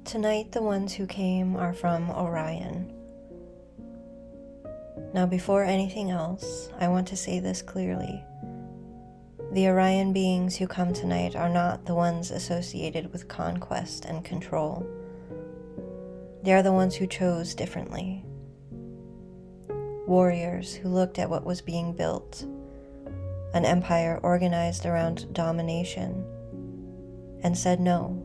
Tonight, the ones who came are from Orion. Now, before anything else, I want to say this clearly. The Orion beings who come tonight are not the ones associated with conquest and control. They are the ones who chose differently. Warriors who looked at what was being built, an empire organized around domination, and said no.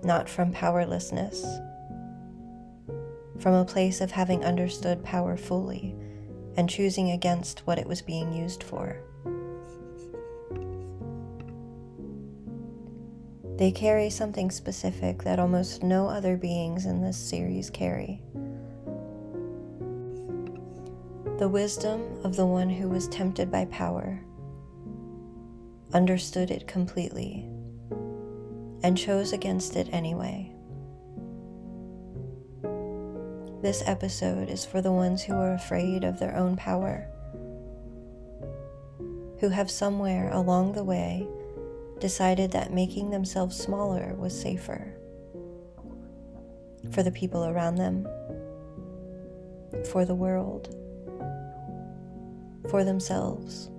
Not from powerlessness, from a place of having understood power fully and choosing against what it was being used for. They carry something specific that almost no other beings in this series carry. The wisdom of the one who was tempted by power, understood it completely, and chose against it anyway. This episode is for the ones who are afraid of their own power, who have somewhere along the way decided that making themselves smaller was safer for the people around them, for the world, for themselves,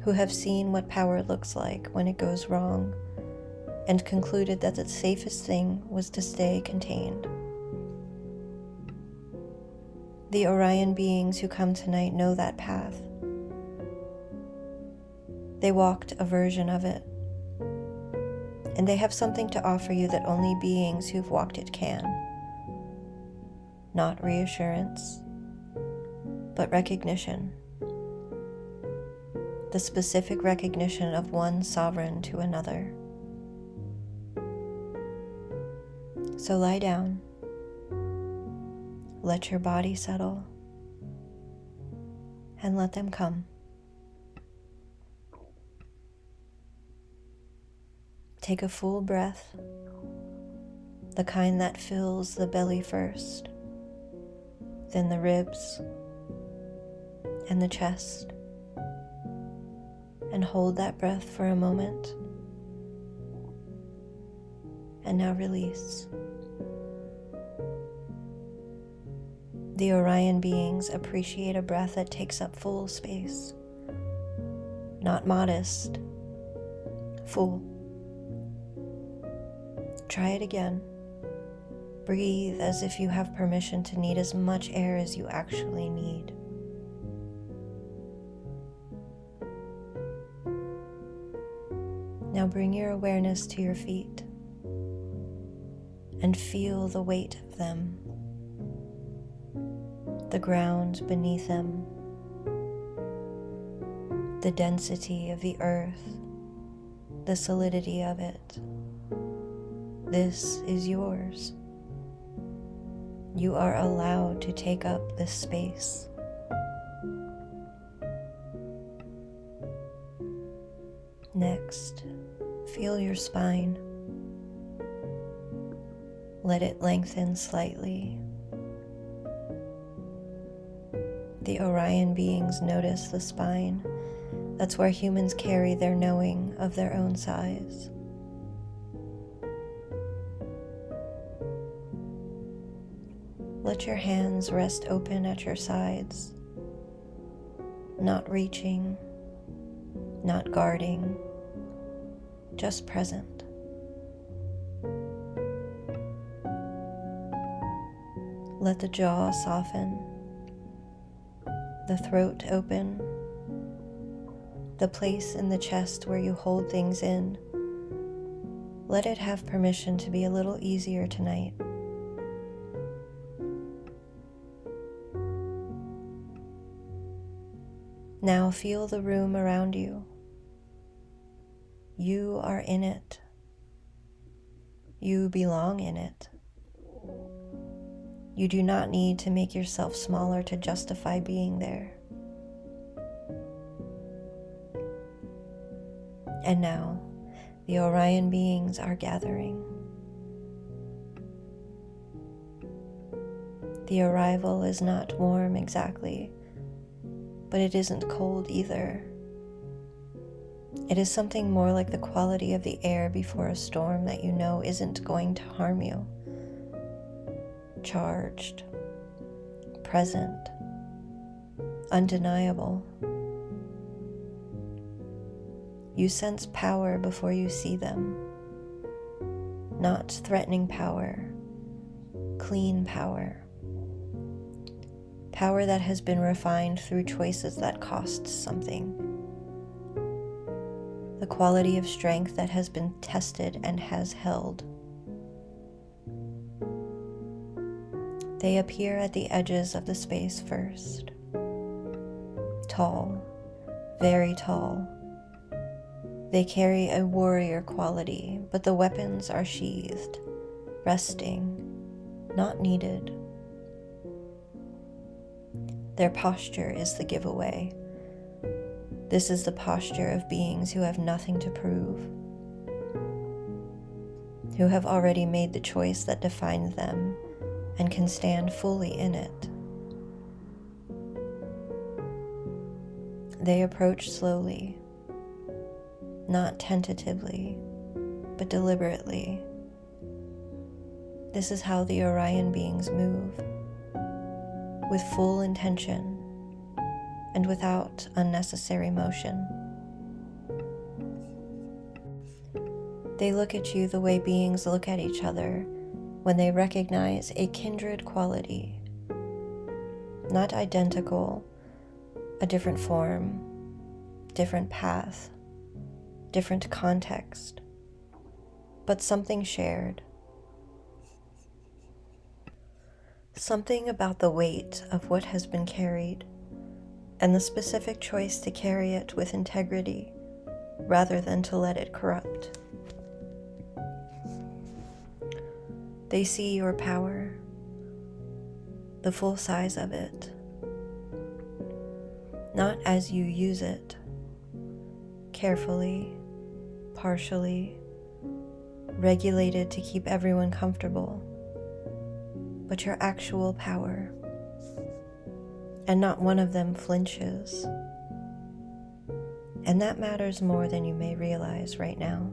who have seen what power looks like when it goes wrong and concluded that the safest thing was to stay contained. The Orion beings who come tonight know that path. They walked a version of it, and they have something to offer you that only beings who've walked it can. Not reassurance, but recognition. The specific recognition of one sovereign to another. So lie down, let your body settle, and let them come. Take a full breath, the kind that fills the belly first, then the ribs and the chest, and hold that breath for a moment. And now release. The Orion beings appreciate a breath that takes up full space, not modest, full. Try it again. Breathe as if you have permission to need as much air as you actually need. Now bring your awareness to your feet and feel the weight of them, the ground beneath them, the density of the earth, the solidity of it. This is yours. You are allowed to take up this space. Next, feel your spine. Let it lengthen slightly. The Orion beings notice the spine. That's where humans carry their knowing of their own size. Let your hands rest open at your sides, not reaching, not guarding, just present. Let the jaw soften, the throat open, the place in the chest where you hold things in. Let it have permission to be a little easier tonight. Now feel the room around you. You are in it. You belong in it. You do not need to make yourself smaller to justify being there. And now, the Orion beings are gathering. The arrival is not warm exactly, but it isn't cold either. It is something more like the quality of the air before a storm that you know isn't going to harm you. Charged, present, undeniable. You sense power before you see them. Not threatening power, clean power. Power that has been refined through choices that cost something. The quality of strength that has been tested and has held. They appear at the edges of the space first. Tall, very tall. They carry a warrior quality, but the weapons are sheathed, resting, not needed. Their posture is the giveaway. This is the posture of beings who have nothing to prove, who have already made the choice that defined them and can stand fully in it. They approach slowly, not tentatively, but deliberately. This is how the Orion beings move, with full intention and without unnecessary motion. They look at you the way beings look at each other when they recognize a kindred quality, not identical, a different form, different path, different context, but something shared. Something about the weight of what has been carried and the specific choice to carry it with integrity rather than to let it corrupt. They see your power, the full size of it, not as you use it, carefully, partially, regulated to keep everyone comfortable, but your actual power. And not one of them flinches. And that matters more than you may realize right now.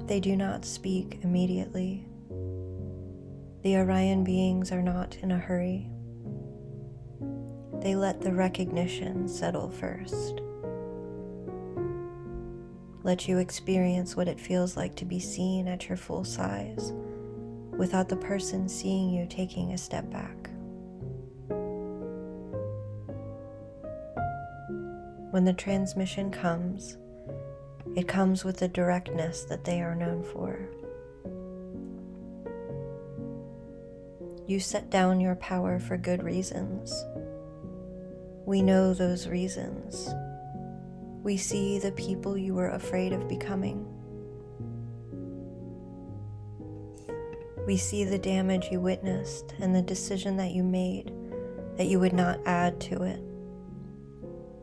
They do not speak immediately. The Orion beings are not in a hurry. They let the recognition settle first. Let you experience what it feels like to be seen at your full size, without the person seeing you taking a step back. When the transmission comes, it comes with the directness that they are known for. You set down your power for good reasons. We know those reasons. We see the people you were afraid of becoming. We see the damage you witnessed and the decision that you made that you would not add to it.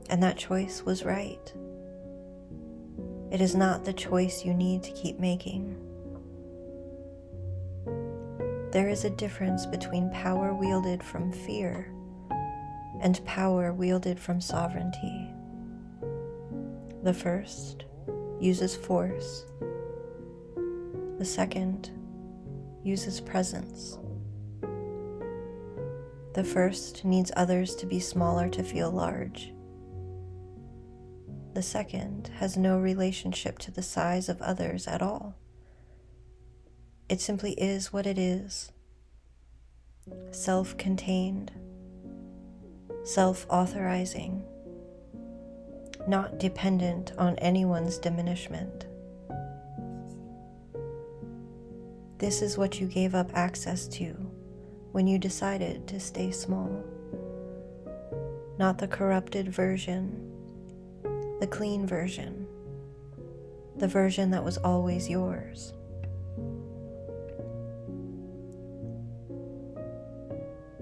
And that choice was right. It is not the choice you need to keep making. There is a difference between power wielded from fear and power wielded from sovereignty. The first uses force. The second uses presence. The first needs others to be smaller to feel large. The second has no relationship to the size of others at all. It simply is what it is. Self-contained, self-authorizing, not dependent on anyone's diminishment. This is what you gave up access to when you decided to stay small. Not the corrupted version, the clean version, the version that was always yours.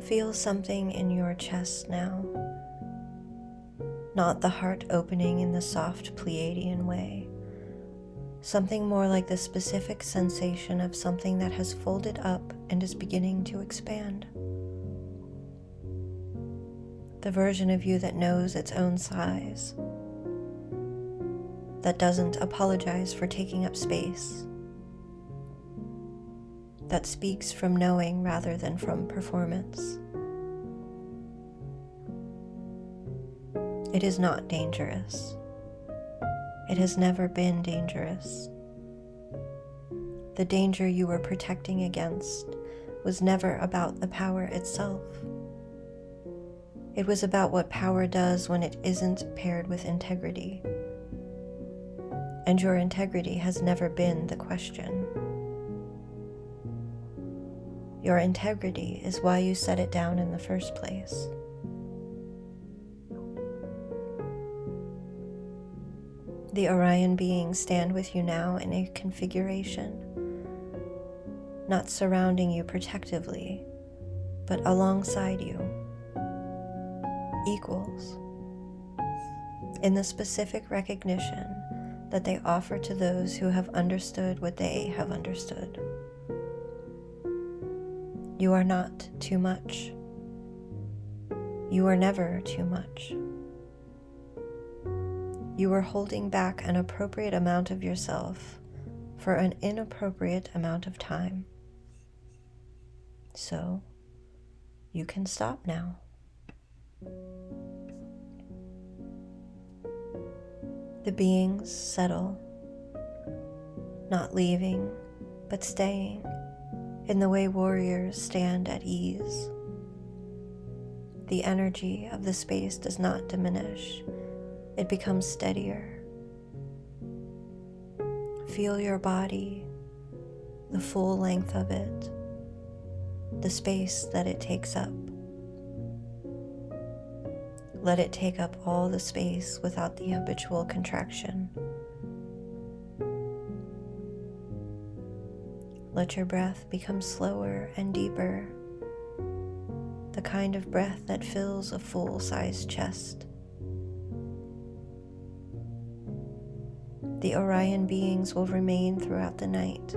Feel something in your chest now, not the heart opening in the soft Pleiadian way, something more like the specific sensation of something that has folded up and is beginning to expand. the version of you that knows its own size, that doesn't apologize for taking up space, that speaks from knowing rather than from performance. It is not dangerous. It has never been dangerous. The danger you were protecting against was never about the power itself. It was about what power does when it isn't paired with integrity. And your integrity has never been the question. Your integrity is why you set it down in the first place. The Orion beings stand with you now in a configuration, not surrounding you protectively, but alongside you, equals, in the specific recognition that they offer to those who have understood what they have understood. You are not too much. You are never too much. You are holding back an appropriate amount of yourself for an inappropriate amount of time. So, you can stop now. The beings settle, not leaving, but staying in the way warriors stand at ease. The energy of the space does not diminish. It becomes steadier. Feel your body, the full length of it, the space that it takes up. Let it take up all the space without the habitual contraction. Let your breath become slower and deeper, the kind of breath that fills a full-sized chest. The Orion beings will remain throughout the night.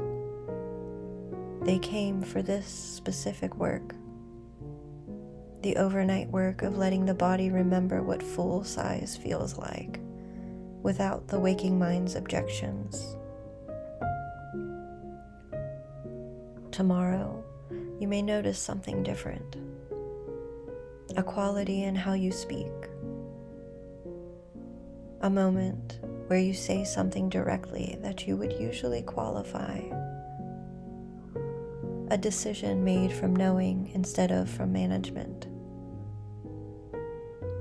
They came for this specific work, the overnight work of letting the body remember what full size feels like, without the waking mind's objections. Tomorrow, you may notice something different, a quality in how you speak, a moment where you say something directly that you would usually qualify, a decision made from knowing instead of from management.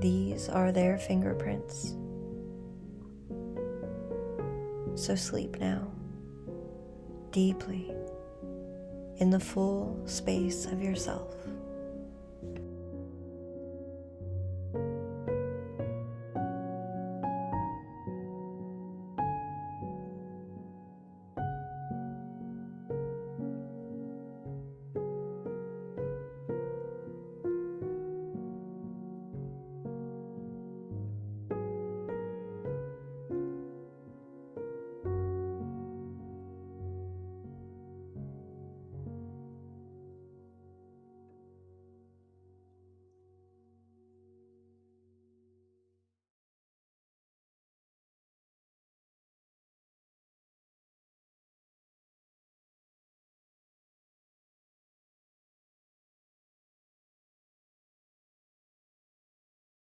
These are their fingerprints. So sleep now, deeply, in the full space of yourself.